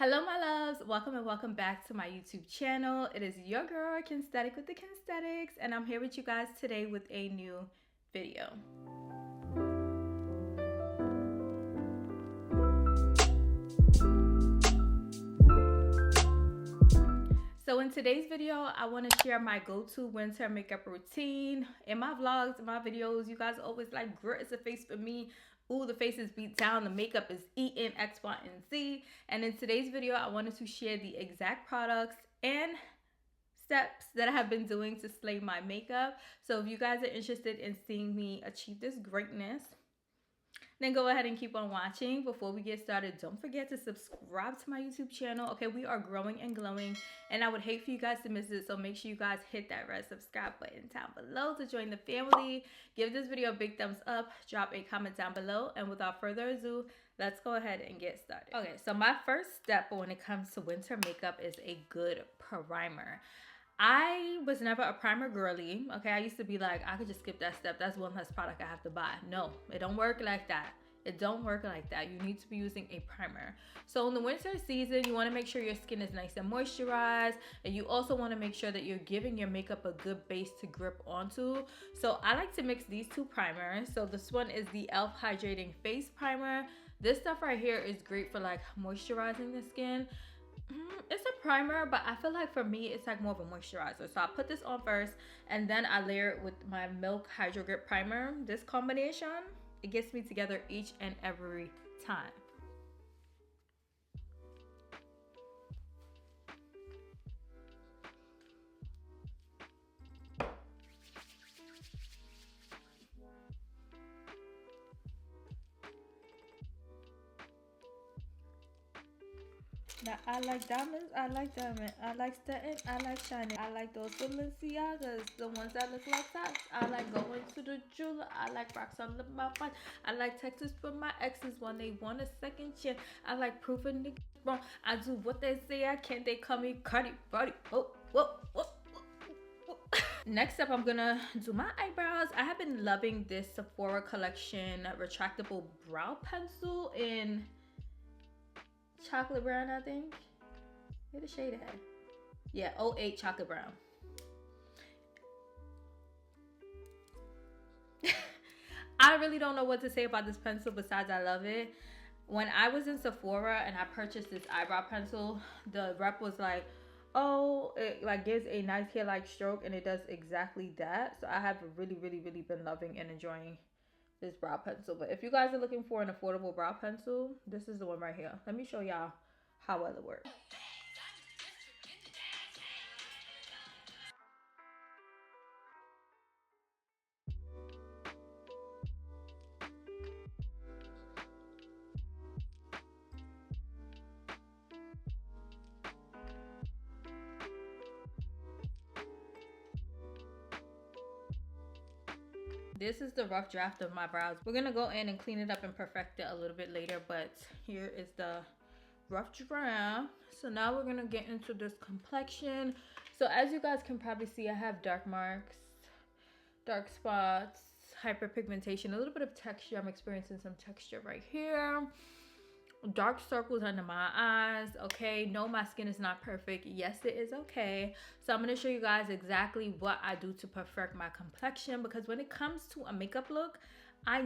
Hello my loves, welcome and welcome back to my YouTube channel. It is your girl Kensthetic with the Kensthetics, and I'm here with you guys today with a new video. So in today's video, I want to share my go-to winter makeup routine. In my vlogs, in my videos, you guys always like, girl, it's a face for me. Ooh, the face is beat down, the makeup is eaten, X, Y, and Z. And in today's video, I wanted to share the exact products and steps that I have been doing to slay my makeup. So if you guys are interested in seeing me achieve this greatness, then go ahead and keep on watching. Before we get started, don't forget to subscribe to my YouTube channel. Okay, we are growing and glowing, and I would hate for you guys to miss it. So make sure you guys hit that red subscribe button down below to join the family. Give this video a big thumbs up, drop a comment down below, and without further ado, let's go ahead and get started. Okay, so my first step when it comes to winter makeup is a good primer. I was never a primer girly. Okay, I used to be like, I could just skip that step. That's one less product I have to buy. No, it don't work like that. It don't work like that. You need to be using a primer. So in the winter season, you want to make sure your skin is nice and moisturized, and you also want to make sure that you're giving your makeup a good base to grip onto. So I like to mix these two primers. So this one is the e.l.f. Hydrating Face Primer. This stuff right here is great for like moisturizing the skin. It's a primer, but I feel like for me it's like more of a moisturizer. So I put this on first, and then I layer it with my Milk Hydro Grip Primer. This combination, it gets me together each and every time. Now, I like diamonds, I like diamond, I like satin, I like shining, I like those Balenciagas, the ones that look like socks. I like going to the jeweler, I like rocks on my watch, I like texts from my exes when they want a second chance. I like proving niggas wrong, I do what they say I can't, they call me Cardi, Cardi, whoa, whoa, whoa. Next up, I'm gonna do my eyebrows. I have been loving this Sephora collection retractable brow pencil in chocolate brown, I think. Where the shade at? Yeah, 08 chocolate brown. I really don't know what to say about this pencil besides I love it. When I was in Sephora and I purchased this eyebrow pencil, the rep was like, oh, it like gives a nice hair-like stroke, and it does exactly that. So I have really been loving and enjoying this brow pencil. But if you guys are looking for an affordable brow pencil, this is the one right here. Let me show y'all how well it works. This is the rough draft of my brows. We're gonna go in and clean it up and perfect it a little bit later, but here is the rough draft. So now we're gonna get into this complexion. So as you guys can probably see, I have dark marks, dark spots, hyperpigmentation, a little bit of texture. I'm experiencing some texture right here. Dark circles under my eyes. Okay, no, my skin is not perfect. Yes, it is okay. So I'm going to show you guys exactly what I do to perfect my complexion, because when it comes to a makeup look, I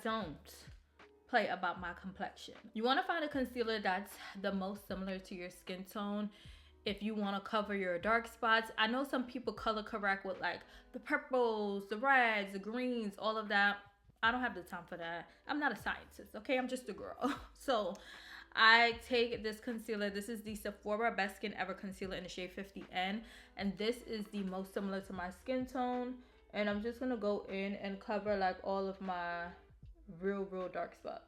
don't play about my complexion. You want to find a concealer that's the most similar to your skin tone. If you want to cover your dark spots, I know some people color correct with like the purples, the reds, the greens, all of that. I don't have the time for that. I'm not a scientist, okay? I'm just a girl. So I take this concealer. This is the Sephora Best Skin Ever Concealer in the shade 50N. And this is the most similar to my skin tone. And I'm just going to go in and cover like all of my real dark spots.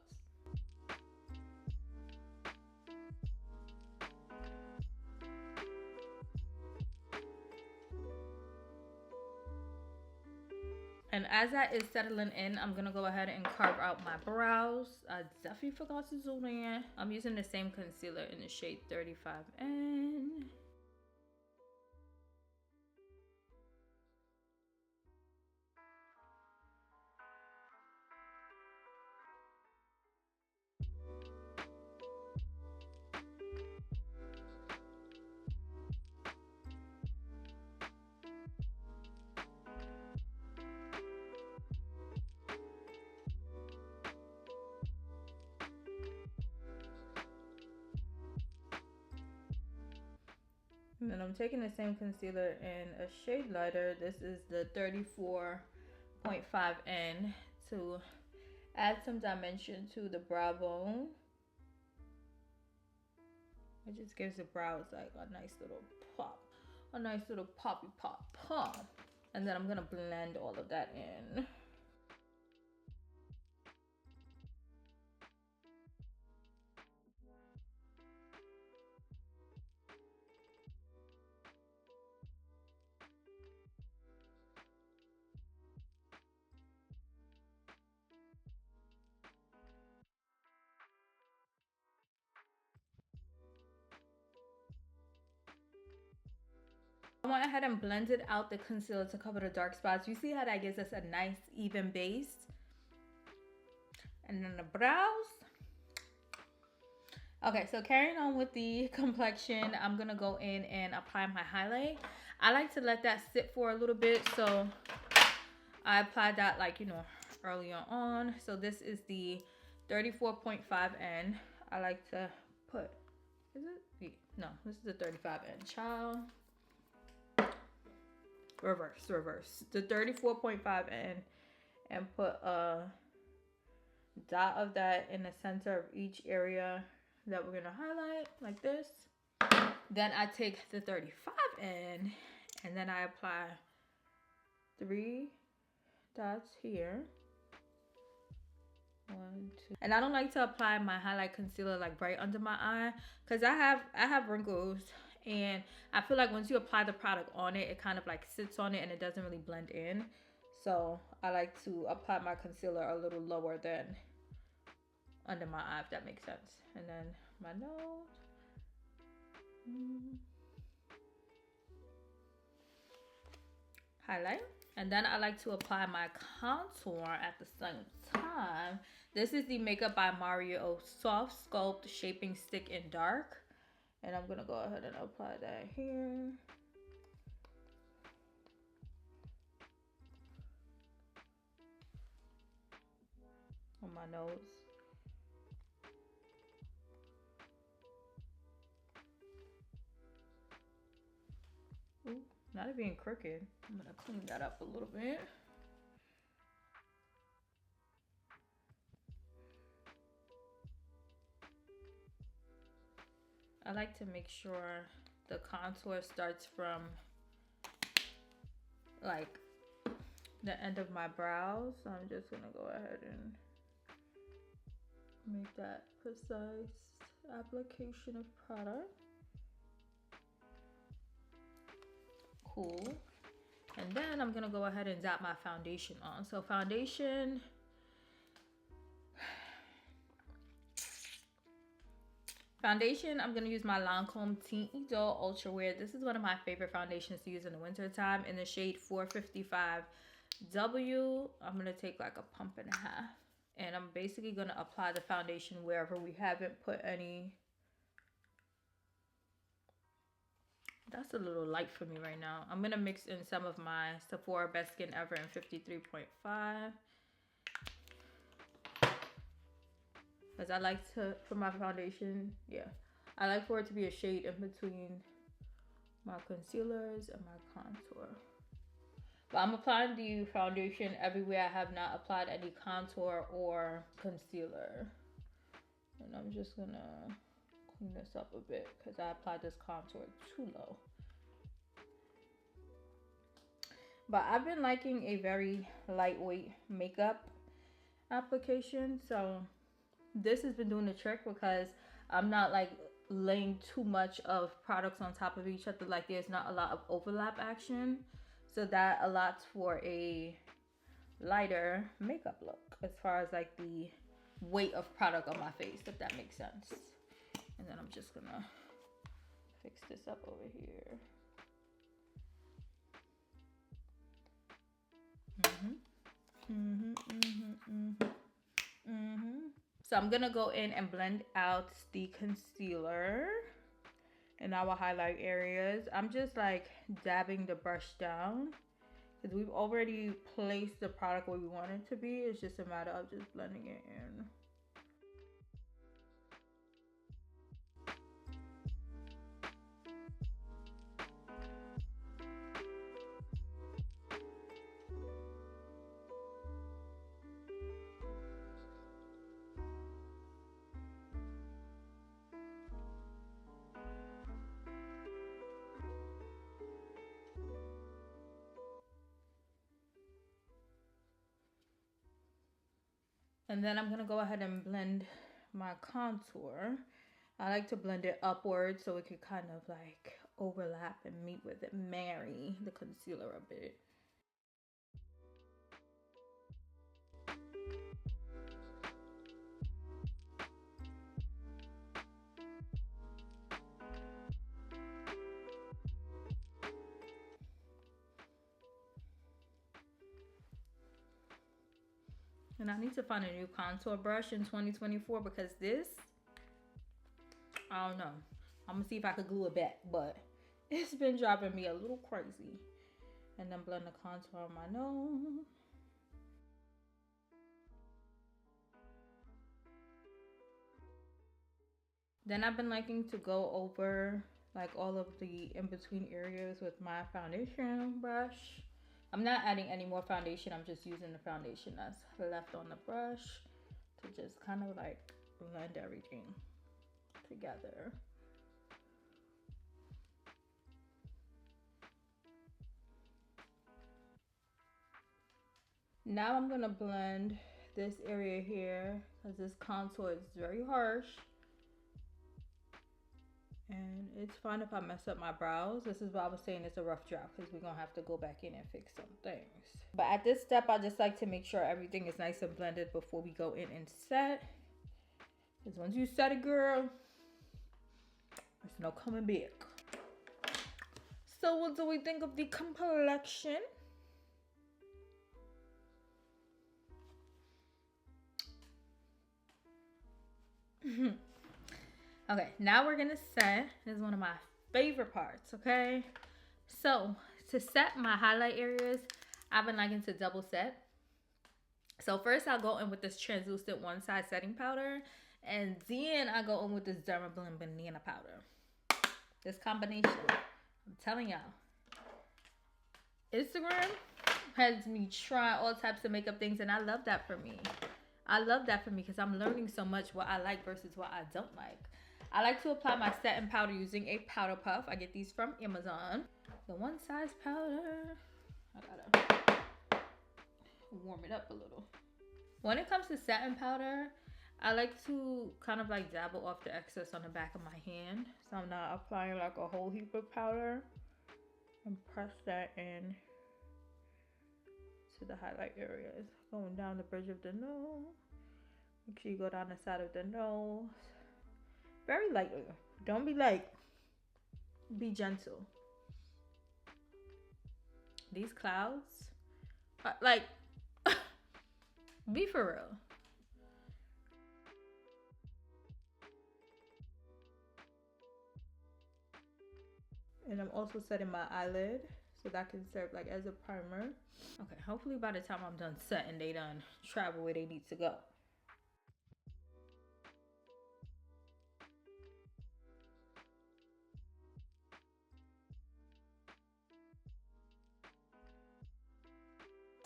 And as that is settling in, I'm going to go ahead and carve out my brows. I definitely forgot to zoom in. I'm using the same concealer in the shade 35N. And then I'm taking the same concealer in a shade lighter. This is the 34.5N to add some dimension to the brow bone. It just gives the brows like a nice little pop. A nice little poppy pop. And then I'm gonna blend all of that in. I went ahead and blended out the concealer to cover the dark spots. You see how that gives us a nice even base? And then the brows. Okay, so carrying on with the complexion, I'm gonna go in and apply my highlight. I like to let that sit for a little bit, so I applied that like, you know, earlier on. So this is the 34.5N. I like to put, is it? No, this is the 35N. Child. Reverse. The 34.5N and put a dot of that in the center of each area that we're gonna highlight like this. Then I take the 35N and then I apply 3 dots here. 1, 2. And I don't like to apply my highlight concealer like right under my eye because I have wrinkles. And I feel like once you apply the product on it, it kind of like sits on it and it doesn't really blend in. So I like to apply my concealer a little lower than under my eye, if that makes sense. And then my nose. Highlight. And then I like to apply my contour at the same time. This is the Makeup by Mario Soft Sculpt Shaping Stick in Dark. And I'm gonna go ahead and apply that here. On my nose. Ooh, not it being crooked. I'm gonna clean that up a little bit. I like to make sure the contour starts from like the end of my brows. So I'm just gonna go ahead and make that precise application of product. Cool. And then I'm gonna go ahead and dab my foundation on. So foundation, I'm gonna use my Lancome Teint Idole Ultra Wear. This is one of my favorite foundations to use in the winter time in the shade 455W. I'm gonna take like a pump and a half. And I'm basically gonna apply the foundation wherever we haven't put any. That's a little light for me right now. I'm gonna mix in some of my Sephora Best Skin Ever in 53.5. Because I like to, for my foundation, yeah. I like for it to be a shade in between my concealers and my contour. But I'm applying the foundation everywhere I have not applied any contour or concealer. And I'm just gonna clean this up a bit because I applied this contour too low. But I've been liking a very lightweight makeup application. So this has been doing the trick because I'm not like laying too much of products on top of each other. Like there's not a lot of overlap action. So that allows for a lighter makeup look as far as like the weight of product on my face, if that makes sense. And then I'm just gonna fix this up over here. So I'm gonna go in and blend out the concealer in our highlight areas. I'm just like dabbing the brush down because we've already placed the product where we want it to be. It's just a matter of just blending it in. And then I'm gonna go ahead and blend my contour. I like to blend it upward so it could kind of like overlap and meet with it, marry the concealer a bit. And I need to find a new contour brush in 2024 because this, I don't know. I'm gonna see if I could glue it back, but it's been driving me a little crazy. And then blend the contour on my nose. Then I've been liking to go over like all of the in-between areas with my foundation brush. I'm not adding any more foundation. I'm just using the foundation that's left on the brush to just kind of like blend everything together. Now I'm gonna blend this area here because this contour is very harsh. And it's fine if I mess up my brows. This is why I was saying it's a rough draft because we're going to have to go back in and fix some things. But at this step, I just like to make sure everything is nice and blended before we go in and set. Because once you set it, girl, there's no coming back. So what do we think of the complexion? Okay, now we're gonna set. This is one of my favorite parts, okay? So to set my highlight areas, I've been liking to double set. So first I'll go in with this translucent one side setting powder, and then I go in with this Dermablend banana powder. This combination, I'm telling y'all, Instagram has me trying all types of makeup things, and I love that for me. I love that for me because I'm learning so much what I like versus what I don't like. I like to apply my setting powder using a powder puff. I get these from Amazon. The one size powder. I gotta warm it up a little. When it comes to setting powder, I like to kind of like dabble off the excess on the back of my hand. So I'm not applying like a whole heap of powder. And press that in to the highlight areas. Going down the bridge of the nose. Make sure you go down the side of the nose. Very lightly. Don't be like, be gentle. These clouds are like, be for real. And I'm also setting my eyelid so that can serve like as a primer. Okay, hopefully by the time I'm done setting, they done travel where they need to go.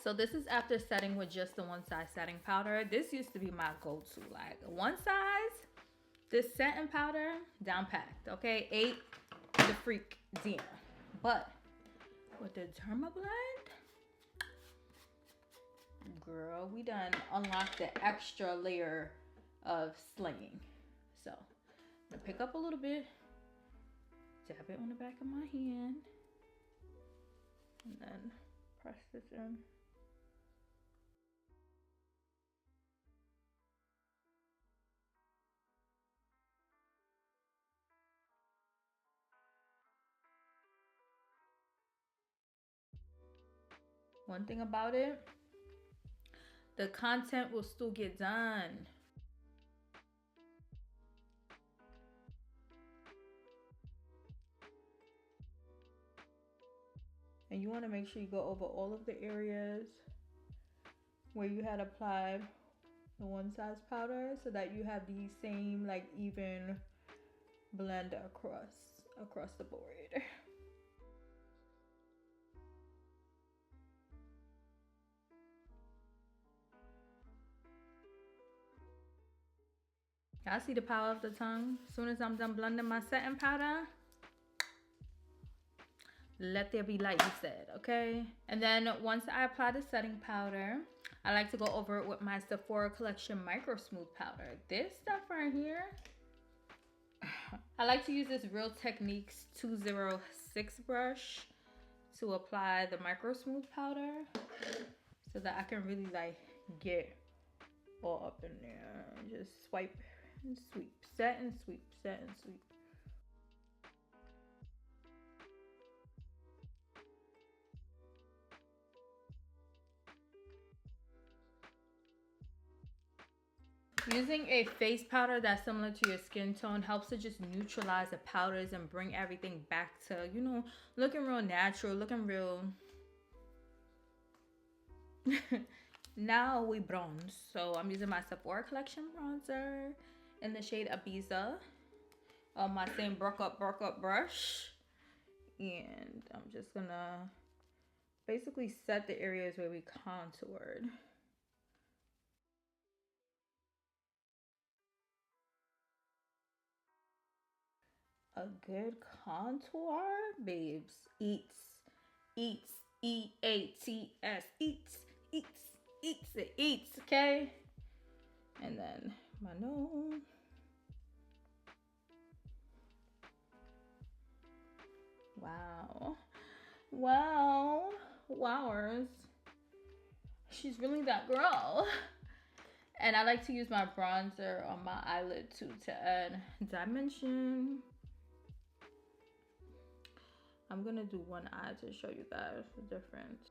So this is after setting with just the one size setting powder. This used to be my go-to, like one size, this setting powder, down packed, okay? 8 the freak down. But with the Dermablend, girl, we done unlocked the extra layer of slinging. So I'm gonna pick up a little bit, dab it on the back of my hand, and then press this in. One thing about it, the content will still get done. And you want to make sure you go over all of the areas where you had applied the one size powder so that you have the same like even blend across the board. Y'all see the power of the tongue? As soon as I'm done blending my setting powder, Let there be light, he said, okay? And then once I apply the setting powder, I like to go over it with my Sephora Collection Micro Smooth Powder. This stuff right here, I like to use this Real Techniques 206 brush to apply the Micro Smooth Powder so that I can really like get all up in there. Just swipe and sweep, set and sweep, set and sweep. Using a face powder that's similar to your skin tone helps to just neutralize the powders and bring everything back to, you know, looking real natural, looking real. Now we bronze. So I'm using my Sephora Collection bronzer in the shade Ibiza on my same broke up brush. And I'm just gonna basically set the areas where we contoured. A good contour, babes, eats, E-A-T-S, eats, okay? And then my nose. Wow, wowers. She's really that girl. And I like to use my bronzer on my eyelid too to add dimension. I'm gonna do one eye to show you guys the difference.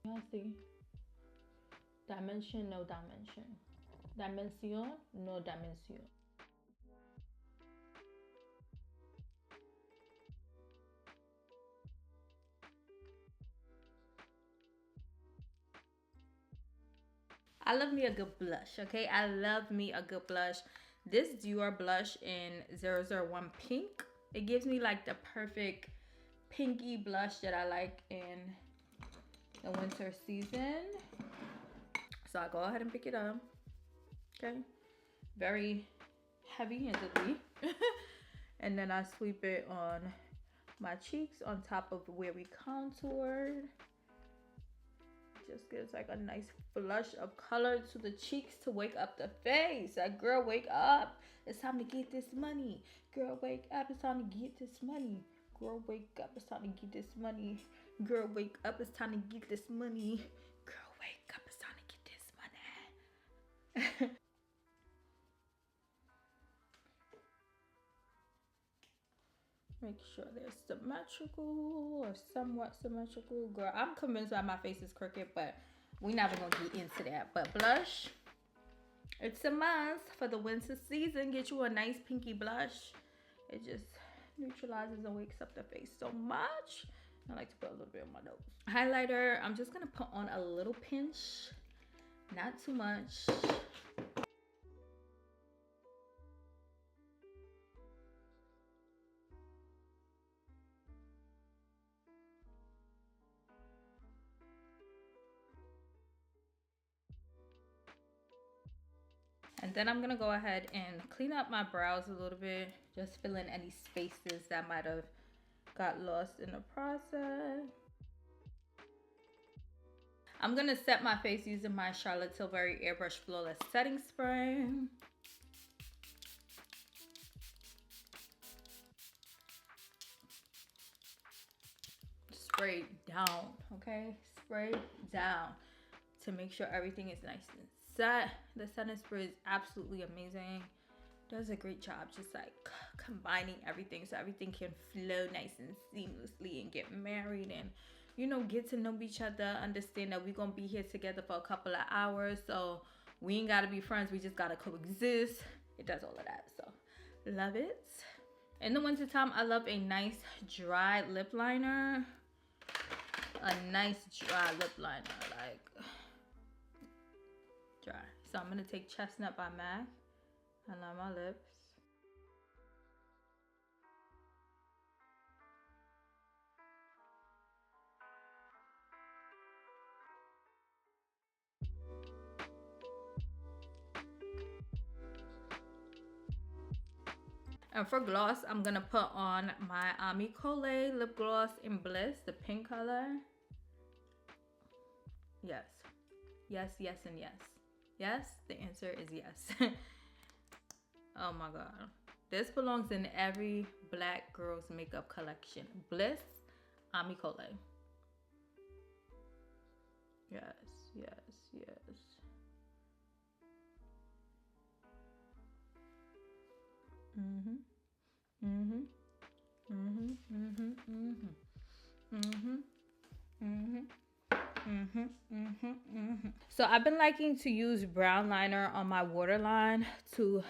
Yeah, see. Dimension, no dimension. Dimension, no dimension. I love me a good blush, okay? I love me a good blush. This Dior blush in 001 Pink. It gives me like the perfect pinky blush that I like in the winter season. So I go ahead and pick it up, okay? Very heavy-handedly. And then I sweep it on my cheeks on top of where we contoured. Just gives like a nice flush of color to the cheeks to wake up the face. Like, girl, wake up. It's time to get this money. Girl, wake up. It's time to get this money. Girl, wake up. It's time to get this money. Girl, wake up. It's time to get this money. Girl, wake up. It's time to get this money. Make sure they're symmetrical or somewhat symmetrical. Girl, I'm convinced that my face is crooked, but we're never gonna get into that. But blush, it's a must for the winter season. Get you a nice pinky blush. It just neutralizes and wakes up the face so much. I like to put a little bit on my nose. Highlighter, I'm just gonna put on a little pinch, not too much. And then I'm gonna go ahead and clean up my brows a little bit, just fill in any spaces that might have got lost in the process. I'm gonna set my face using my Charlotte Tilbury Airbrush Flawless Setting Spray. Spray down, okay? Spray down to make sure everything is nice and set. The setting spray is absolutely amazing. Does a great job just like combining everything so everything can flow nice and seamlessly and get married and, you know, get to know each other, understand that we're gonna be here together for a couple of hours, so we ain't gotta be friends, we just gotta coexist. It does all of that, so love it. In the wintertime, I love a nice dry lip liner. A nice dry lip liner, like dry. So I'm gonna take Chestnut by MAC and line my lips. And for gloss, I'm gonna put on my Amicole lip gloss in Bliss, the pink color. Yes. Yes, yes, and yes. Yes, the answer is yes. Oh my god. This belongs in every black girl's makeup collection. Bliss, Amicole. Yes, yes, yes. Mhm. Mhm. Mhm. Mhm. Mhm. Mhm. Mhm. Mhm. Mhm. Mhm. So I've been liking to use brown liner on my waterline to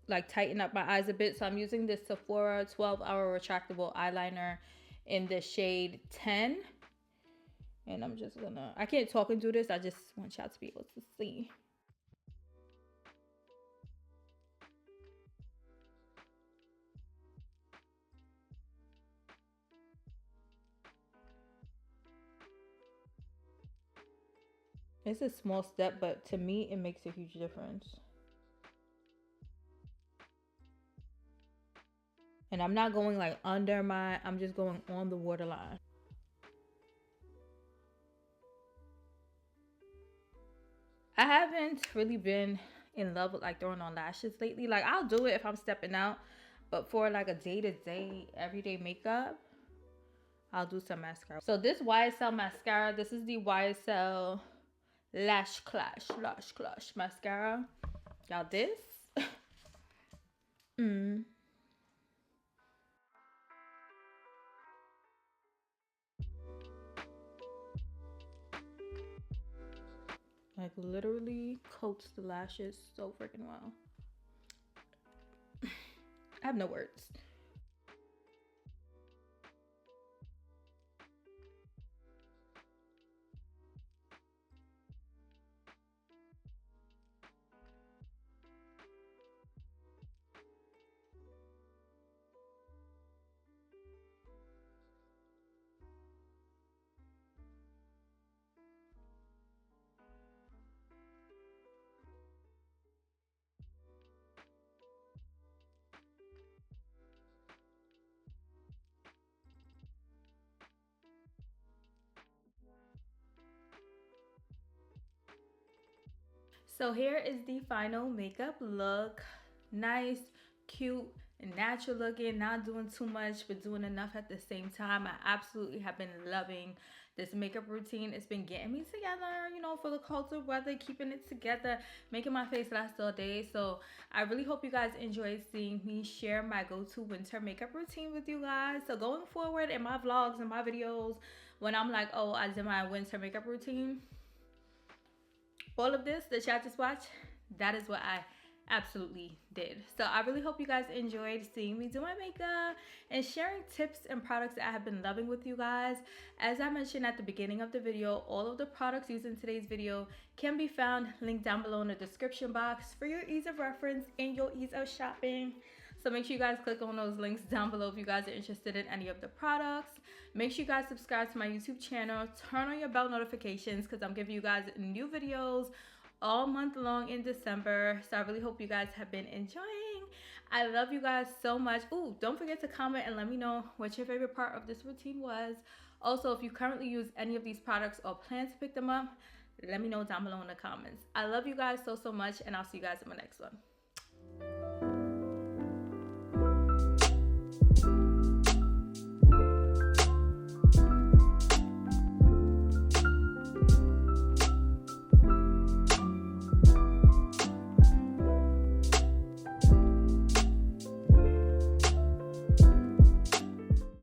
like tighten up my eyes a bit. So I'm using this Sephora 12-hour retractable eyeliner in the shade 10. And I'm just gonna, I can't talk and do this. I just want y'all to be able to see. It's a small step, but to me, it makes a huge difference. And I'm not going like under my, I'm just going on the waterline. I haven't really been in love with like throwing on lashes lately. Like I'll do it if I'm stepping out, but for like a day-to-day, everyday makeup, I'll do some mascara. So this YSL mascara, this is the YSL Lash Clash mascara. Y'all, this. mm. Like literally coats the lashes so freaking well. I have no words. So here is the final makeup look. Nice, cute, natural looking, not doing too much, but doing enough at the same time. I absolutely have been loving this makeup routine. It's been getting me together, you know, for the colder weather, keeping it together, making my face last all day. So I really hope you guys enjoyed seeing me share my go-to winter makeup routine with you guys. So going forward in my vlogs and my videos, when I'm like, oh, I did my winter makeup routine, all of this that y'all just watched, that is what I absolutely did. So I really hope you guys enjoyed seeing me do my makeup and sharing tips and products that I have been loving with you guys. As I mentioned at the beginning of the video, all of the products used in today's video can be found linked down below in the description box for your ease of reference and your ease of shopping. So make sure you guys click on those links down below if you guys are interested in any of the products. Make sure you guys subscribe to my YouTube channel. Turn on your bell notifications because I'm giving you guys new videos all month long in December. So I really hope you guys have been enjoying. I love you guys so much. Ooh, don't forget to comment and let me know what your favorite part of this routine was. Also, if you currently use any of these products or plan to pick them up, let me know down below in the comments. I love you guys so much, and I'll see you guys in my next one.